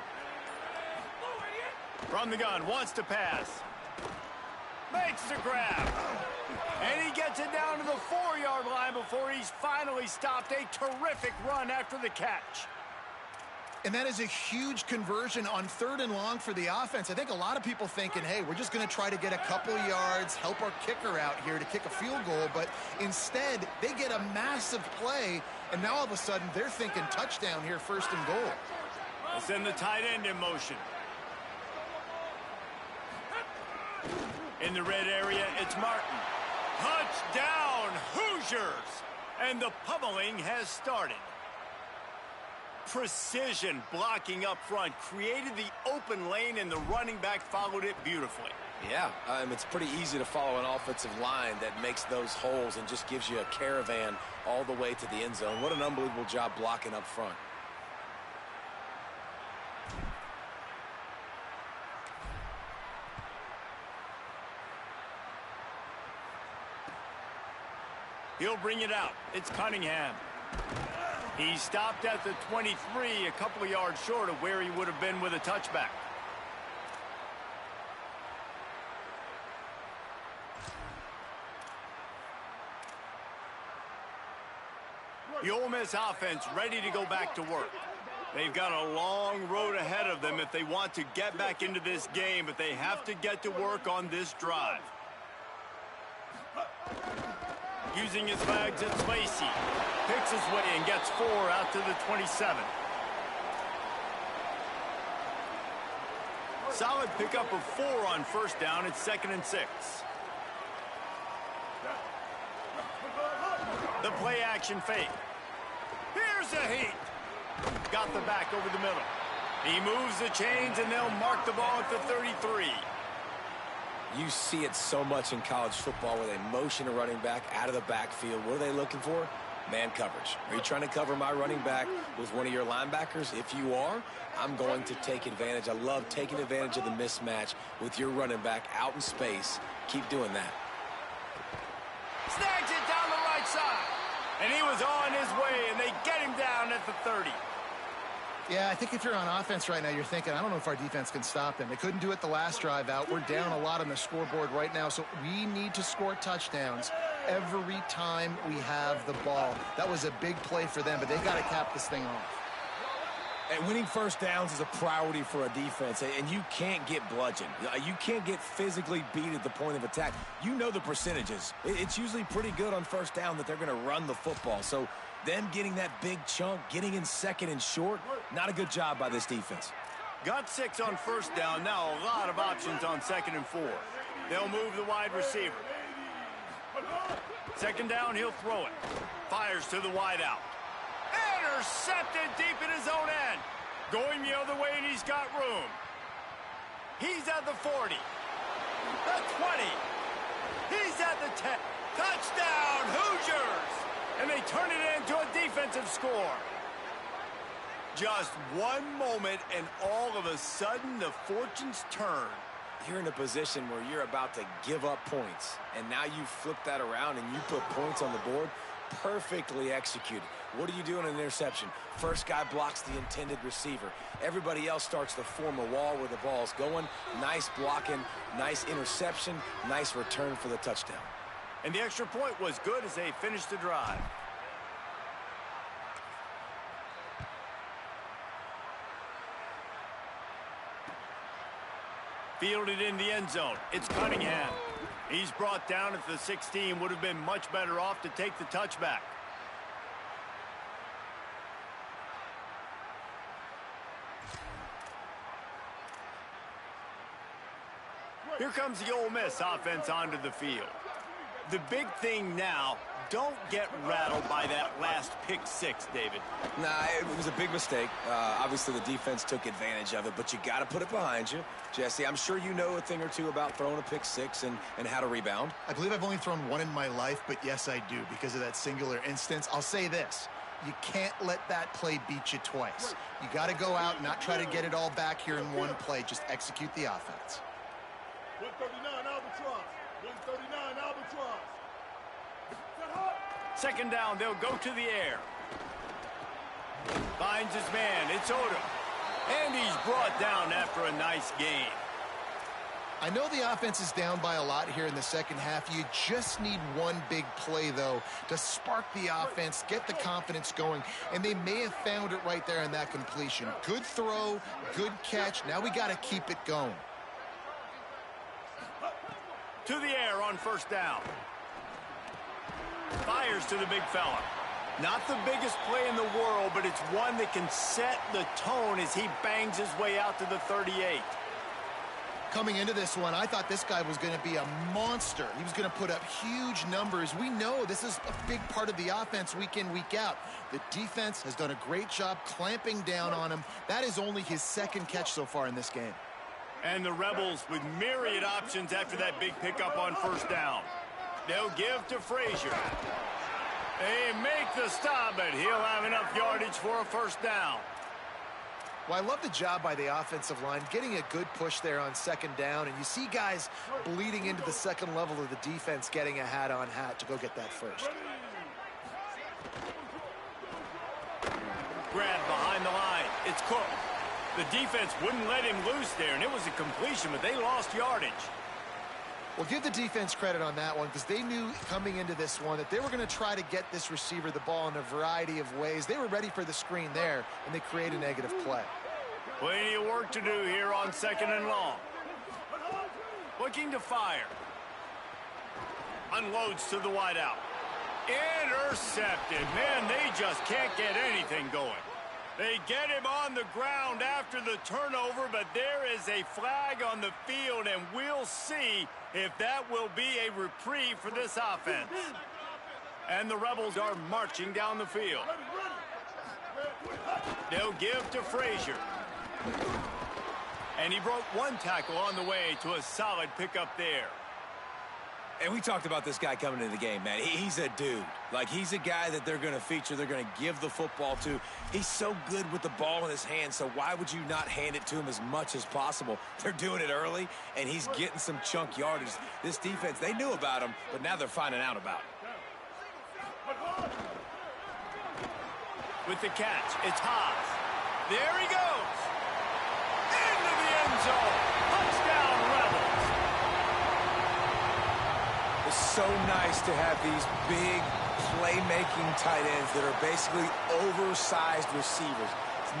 From the gun, wants to pass. Makes the grab. And he gets it down to the 4-yard line before he's finally stopped. A terrific run after the catch. And that is a huge conversion on 3rd and long for the offense. I think a lot of people thinking, hey, we're just going to try to get a couple yards, help our kicker out here to kick a field goal. But instead, they get a massive play, and now all of a sudden they're thinking touchdown here, 1st and goal. They'll send the tight end in motion. In the red area, it's Martin. Touchdown, Hoosiers! And the pummeling has started. Precision blocking up front created the open lane, and the running back followed it beautifully. Yeah, it's pretty easy to follow an offensive line that makes those holes and just gives you a caravan all the way to the end zone. What an unbelievable job blocking up front. He'll bring it out. It's Cunningham. He stopped at the 23, a couple of yards short of where he would have been with a touchback. The Ole Miss offense ready to go back to work. They've got a long road ahead of them if they want to get back into this game, but they have to get to work on this drive. Using his legs, it's Lacey. Picks his way and gets 4 out to the 27. Solid pickup of 4 on 1st down. It's 2nd and 6. The play action fake. Here's a heat. Got the back over the middle. He moves the chains, and they'll mark the ball at the 33. You see it so much in college football where they motion a running back out of the backfield. What are they looking for? Man coverage. Are you trying to cover my running back with one of your linebackers? If you are, I'm going to take advantage. I love taking advantage of the mismatch with your running back out in space. Keep doing that. Snags it down the right side. And he was on his way, and they get him down at the 30. Yeah, I think if you're on offense right now, you're thinking, I don't know if our defense can stop them. They couldn't do it the last drive out. We're down a lot on the scoreboard right now, so we need to score touchdowns every time we have the ball. That was a big play for them, but they got to cap this thing off. And winning 1st downs is a priority for a defense, and you can't get bludgeoned. You can't get physically beat at the point of attack. You know the percentages. It's usually pretty good on 1st down that they're going to run the football. So them getting that big chunk, getting in 2nd and short, not a good job by this defense. Got 6 on 1st down. Now a lot of options on 2nd and 4. They'll move the wide receiver. 2nd down, he'll throw it. Fires to the wide out. Intercepted deep in his own end. Going the other way, and he's got room. He's at the 40. The 20. He's at the 10. Touchdown, Hoosiers! And they turn it into a defensive score. Just one moment, and all of a sudden, the fortunes turn. You're in a position where you're about to give up points, and now you flip that around and you put points on the board. Perfectly executed. What do you do in an interception? First guy blocks the intended receiver. Everybody else starts to form a wall where the ball's going. Nice blocking, nice interception, nice return for the touchdown. And the extra point was good as they finished the drive. Fielded in the end zone. It's Cunningham. He's brought down at the 16. Would have been much better off to take the touchback. Here comes the Ole Miss offense onto the field. The big thing now, don't get rattled by that last pick six, David. Nah, it was a big mistake. Obviously, the defense took advantage of it, but you got to put it behind you. Jesse, I'm sure you know a thing or two about throwing a pick six and how to rebound. I believe I've only thrown one in my life, but yes, I do because of that singular instance. I'll say this. You can't let that play beat you twice. You got to go out and not try to get it all back here in one play. Just execute the offense. 139 Albatross. 139 Albatross. Second down, they'll go to the air. Finds his man. It's Odom. And he's brought down after a nice gain. I know the offense is down by a lot here in the second half. You just need one big play, though, to spark the offense, get the confidence going, and they may have found it right there in that completion. Good throw, good catch. Now we got to keep it going. To the air on first down. Fires to the big fella. Not the biggest play in the world, but it's one that can set the tone as he bangs his way out to the 38. Coming into this one, I thought this guy was going to be a monster. He was going to put up huge numbers. We know this is a big part of the offense week in, week out. The defense has done a great job clamping down on him. That is only his second catch so far in this game. And the Rebels with myriad options after that big pickup on first down. They'll give to Frazier. They make the stop, but he'll have enough yardage for a first down. Well, I love the job by the offensive line, getting a good push there on second down, and you see guys bleeding into the second level of the defense getting a hat-on-hat to go get that first. Grab behind the line. It's Cook. The defense wouldn't let him loose there, and it was a completion, but they lost yardage. Well, give the defense credit on that one because they knew coming into this one that they were going to try to get this receiver the ball in a variety of ways. They were ready for the screen there, and they create a negative play. Plenty of work to do here on second and long. Looking to fire. Unloads to the wideout. Intercepted. Man, they just can't get anything going. They get him on the ground after the turnover, but there is a flag on the field, and we'll see if that will be a reprieve for this offense. And the Rebels are marching down the field. They'll give to Frazier. And he broke one tackle on the way to a solid pickup there. And we talked about this guy coming into the game, man. He's a dude. Like, he's a guy that they're going to feature, they're going to give the football to. He's so good with the ball in his hand, so why would you not hand it to him as much as possible? They're doing it early, and he's getting some chunk yardage. This defense, they knew about him, but now they're finding out about it. With the catch, it's Haas. There he goes. Into the end zone. Touchdown, Rebels. It's so nice to have these big playmaking tight ends that are basically oversized receivers.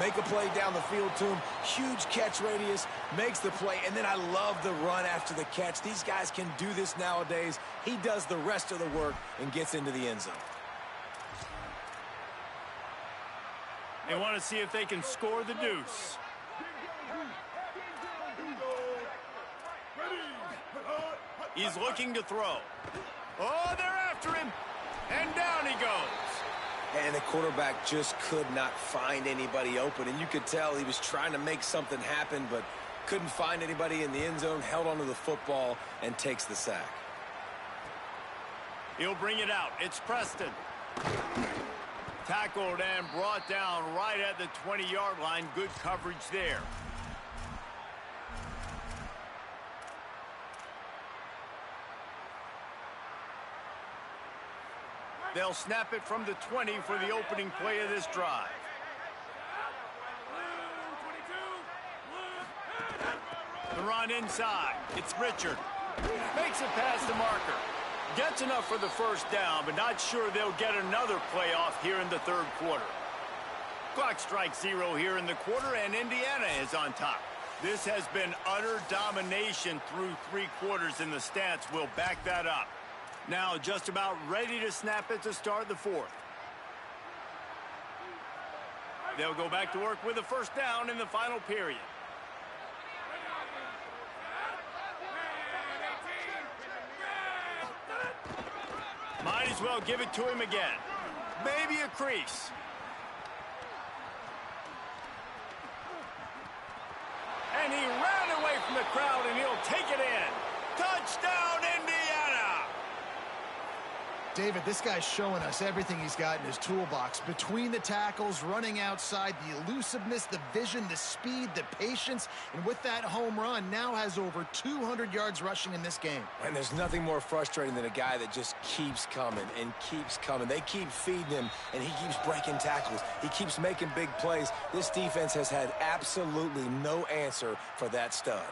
Make a play down the field to him, huge catch radius, makes the play, and then I love the run after the catch. These guys can do this nowadays. He does the rest of the work and gets into the end zone. They want to see if they can score the deuce. He's looking to throw. Oh, they're after him. And down he goes. And the quarterback just could not find anybody open. And you could tell he was trying to make something happen, but couldn't find anybody in the end zone, held onto the football, and takes the sack. He'll bring it out. It's Preston. Tackled and brought down right at the 20-yard line. Good coverage there. They'll snap it from the 20 for the opening play of this drive. The run inside. It's Richard. Makes it past the marker. Gets enough for the first down, but not sure they'll get another play off here in the third quarter. Clock strikes 0 here in the quarter, and Indiana is on top. This has been utter domination through 3 quarters, and the stats will back that up. Now just about ready to snap it to start the 4th. They'll go back to work with a first down in the final period. Might as well give it to him again. Maybe a crease. And he ran away from the crowd, and he'll take it in. Touchdown, Indiana! David, this guy's showing us everything he's got in his toolbox. Between the tackles, running outside, the elusiveness, the vision, the speed, the patience, and with that home run, now has over 200 yards rushing in this game. And there's nothing more frustrating than a guy that just keeps coming and keeps coming. They keep feeding him, and he keeps breaking tackles. He keeps making big plays. This defense has had absolutely no answer for that stud.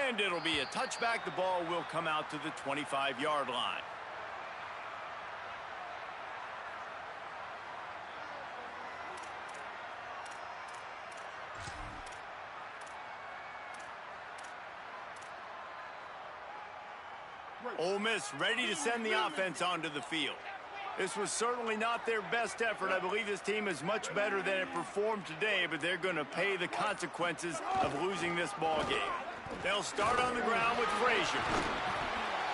And it'll be a touchback. The ball will come out to the 25-yard line. Ole Miss ready to send the offense onto the field. This was certainly not their best effort. I believe this team is much better than it performed today, but they're going to pay the consequences of losing this ball game. They'll start on the ground with Frazier.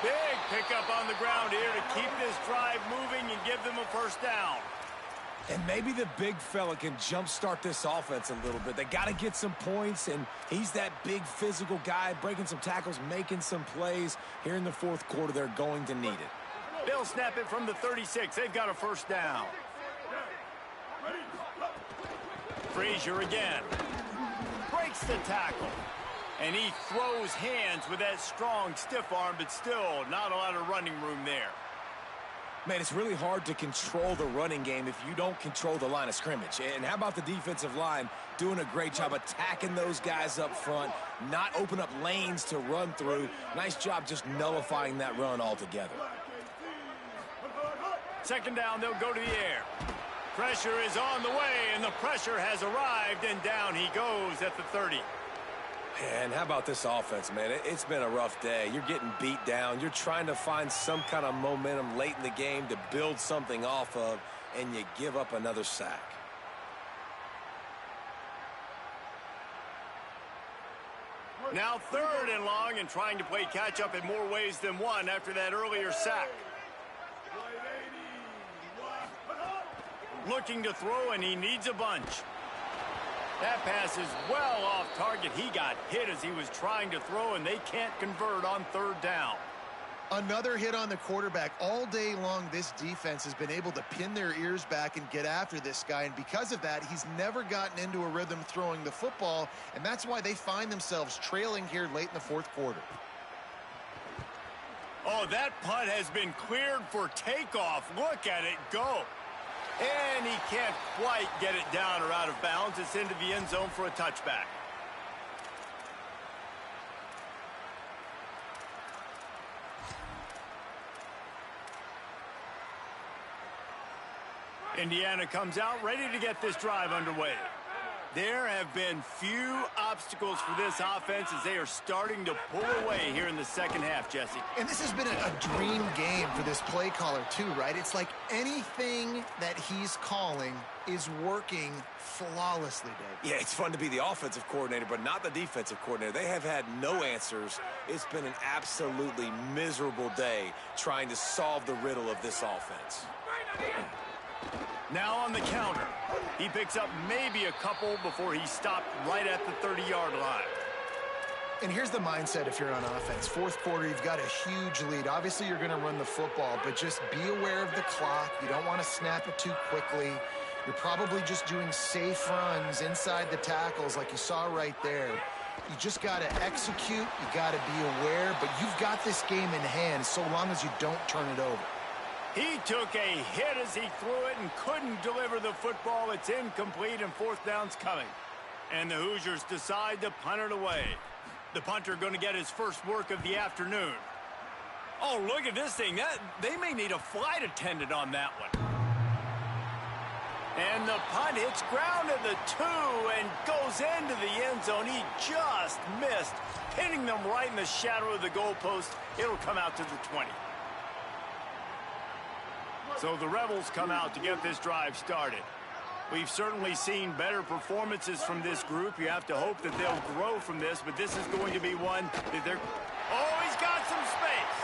Big pickup on the ground here to keep this drive moving and give them a first down. And maybe the big fella can jumpstart this offense a little bit. They got to get some points, and he's that big physical guy, breaking some tackles, making some plays. Here in the 4th quarter, they're going to need it. They'll snap it from the 36. They've got a first down. Frazier again. Breaks the tackle. And he throws hands with that strong, stiff arm, but still not a lot of running room there. Man, it's really hard to control the running game if you don't control the line of scrimmage. And how about the defensive line doing a great job attacking those guys up front, not open up lanes to run through. Nice job just nullifying that run altogether. Second down, they'll go to the air. Pressure is on the way, and the pressure has arrived, and down he goes at the 30. And how about this offense, man? It's been a rough day. You're getting beat down. You're trying to find some kind of momentum late in the game to build something off of, and you give up another sack. Now 3rd and long, and trying to play catch-up in more ways than one after that earlier sack. Looking to throw, and he needs a bunch. That pass is well off target. He got hit as he was trying to throw, and they can't convert on 3rd down. Another hit on the quarterback. All day long, this defense has been able to pin their ears back and get after this guy, and because of that, he's never gotten into a rhythm throwing the football, and that's why they find themselves trailing here late in the 4th quarter. Oh, that punt has been cleared for takeoff. Look at it go. And he can't quite get it down or out of bounds. It's into the end zone for a touchback. Indiana comes out ready to get this drive underway. There have been few obstacles for this offense as they are starting to pull away here in the second half, Jesse. And this has been a dream game for this play caller too, right? It's like anything that he's calling is working flawlessly, Dave. Yeah, it's fun to be the offensive coordinator, but not the defensive coordinator. They have had no answers. It's been an absolutely miserable day trying to solve the riddle of this offense. Now on the counter. He picks up maybe a couple before he's stopped right at the 30-yard line. And here's the mindset if you're on offense. 4th quarter, you've got a huge lead. Obviously, you're going to run the football, but just be aware of the clock. You don't want to snap it too quickly. You're probably just doing safe runs inside the tackles like you saw right there. You just got to execute. You got to be aware, but you've got this game in hand so long as you don't turn it over. He took a hit as he threw it and couldn't deliver the football. It's incomplete, and 4th down's coming. And the Hoosiers decide to punt it away. The punter going to get his first work of the afternoon. Oh, look at this thing. They may need a flight attendant on that one. And the punt hits ground at the 2 and goes into the end zone. He just missed, hitting them right in the shadow of the goalpost. It'll come out to the 20. So the Rebels come out to get this drive started. We've certainly seen better performances from this group. You have to hope that they'll grow from this, but this is going to be one that they're... Oh, he's got some space.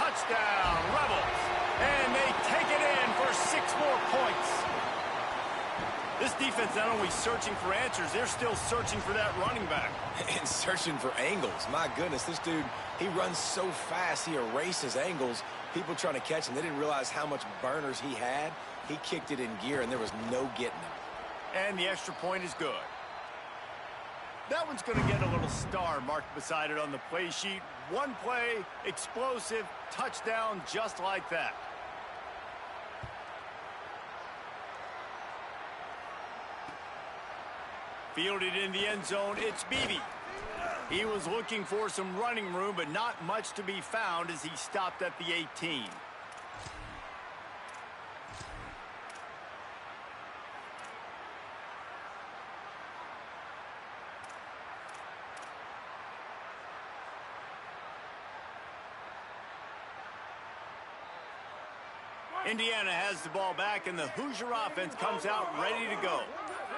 Touchdown, Rebels. And they take it in for 6 more points. This defense not only searching for answers, they're still searching for that running back. And searching for angles. My goodness, this dude, he runs so fast, he erases angles. People trying to catch him, they didn't realize how much burners he had. He kicked it in gear, and there was no getting him. And the extra point is good. That one's going to get a little star marked beside it on the play sheet. One play, explosive, touchdown, just like that. Fielded in the end zone, it's Beebe. He was looking for some running room, but not much to be found as he stopped at the 18. Indiana has the ball back, and the Hoosier offense comes out ready to go.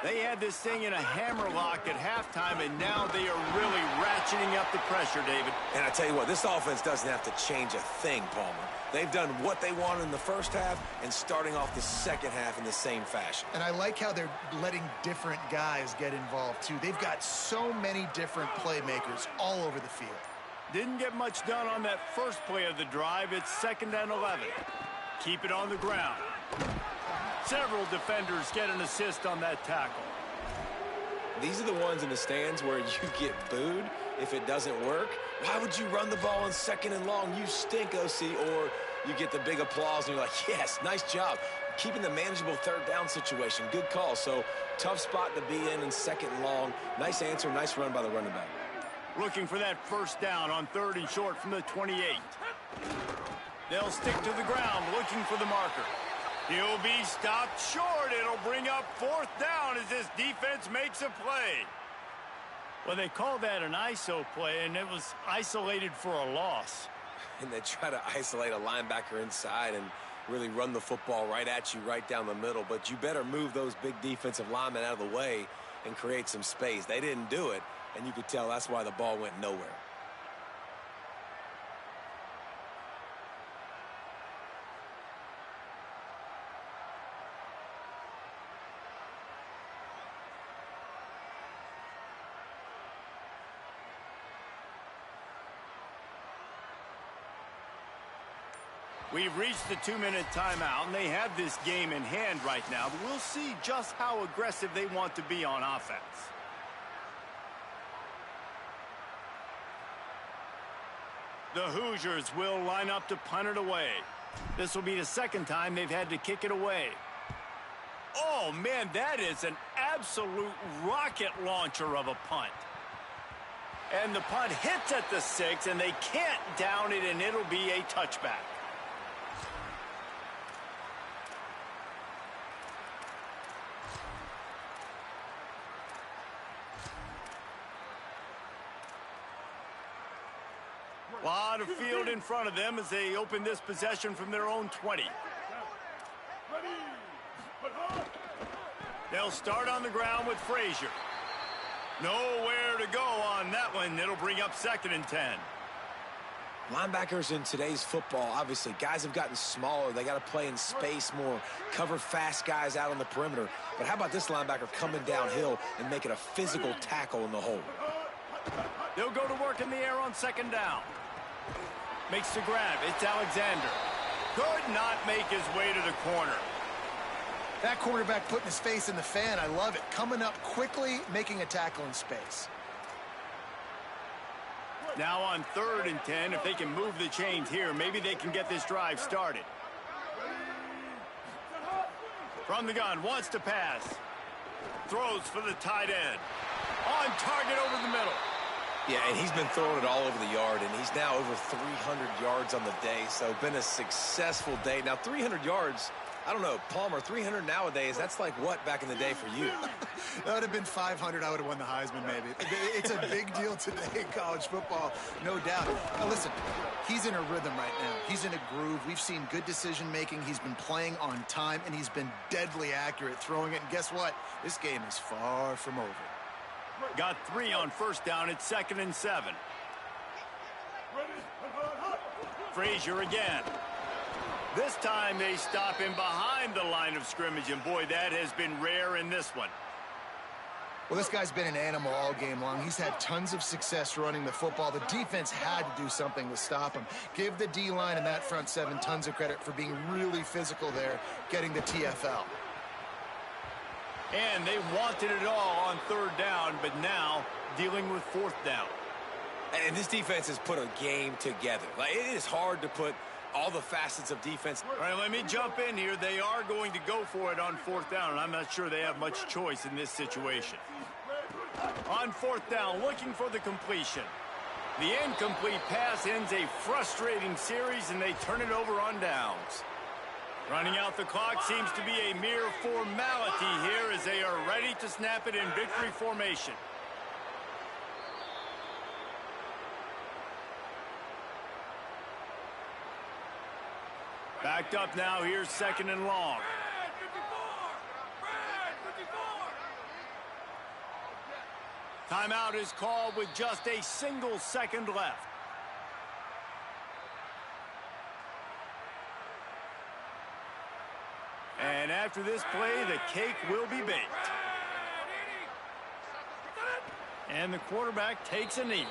They had this thing in a hammerlock at halftime, and now they are really ratcheting up the pressure, David. And I tell you what, this offense doesn't have to change a thing, Palmer. They've done what they wanted in the first half and starting off the second half in the same fashion. And I like how they're letting different guys get involved, too. They've got so many different playmakers all over the field. Didn't get much done on that first play of the drive. It's 2nd and 11. Keep it on the ground. Several defenders get an assist on that tackle. These are the ones in the stands where you get booed if it doesn't work. Why would you run the ball on 2nd and long? You stink, OC. Or you get the big applause and you're like, yes, nice job. Keeping the manageable 3rd down situation. Good call. So tough spot to be in 2nd and long. Nice answer, nice run by the running back. Looking for that 1st down on 3rd and short from the 28. They'll stick to the ground looking for the marker. He'll be stopped short. It'll bring up 4th down as this defense makes a play. Well, they called that an ISO play, and it was isolated for a loss. And they try to isolate a linebacker inside and really run the football right at you, right down the middle. But you better move those big defensive linemen out of the way and create some space. They didn't do it, and you could tell that's why the ball went nowhere. We've reached the 2-minute timeout, and they have this game in hand right now, but we'll see just how aggressive they want to be on offense. The Hoosiers will line up to punt it away. This will be the 2nd time they've had to kick it away. Oh, man, that is an absolute rocket launcher of a punt. And the punt hits at the 6, and they can't down it, and it'll be a touchback. A lot of field in front of them as they open this possession from their own 20. They'll start on the ground with Frazier. Nowhere to go on that one. It'll bring up 2nd and 10. Linebackers in today's football, obviously, guys have gotten smaller. They got to play in space more, cover fast guys out on the perimeter. But how about this linebacker coming downhill and making a physical tackle in the hole? They'll go to work in the air on 2nd down. Makes the grab. It's Alexander. Could not make his way to the corner. That cornerback putting his face in the fan, I love it. Coming up quickly, making a tackle in space. Now on 3rd and 10, if they can move the chains here, maybe they can get this drive started. From the gun, wants to pass. Throws for the tight end. On target over the middle. Yeah, and he's been throwing it all over the yard, and he's now over 300 yards on the day, so been a successful day. Now, 300 yards, I don't know, Palmer, 300 nowadays, that's like what back in the day for you? That would have been 500. I would have won the Heisman, maybe. It's a big deal today in college football, no doubt. Now, listen, he's in a rhythm right now. He's in a groove. We've seen good decision-making. He's been playing on time, and he's been deadly accurate throwing it. And guess what? This game is far from over. Got 3 on first down. It's 2nd and 7. Frazier again. This time they stop him behind the line of scrimmage, and boy, that has been rare in this one. Well, this guy's been an animal all game long. He's had tons of success running the football. The defense had to do something to stop him. Give the D-line and that front 7 tons of credit for being really physical there, getting the TFL. And they wanted it all on 3rd down, but now dealing with 4th down. And this defense has put a game together. Like, it is hard to put all the facets of defense. All right, let me jump in here. They are going to go for it on 4th down, and I'm not sure they have much choice in this situation. On 4th down, looking for the completion. The incomplete pass ends a frustrating series, and they turn it over on downs. Running out the clock seems to be a mere formality here as they are ready to snap it in victory formation. Backed up now, here's 2nd and long. Timeout is called with just a single second left. And after this play, the cake will be baked. And the quarterback takes a knee.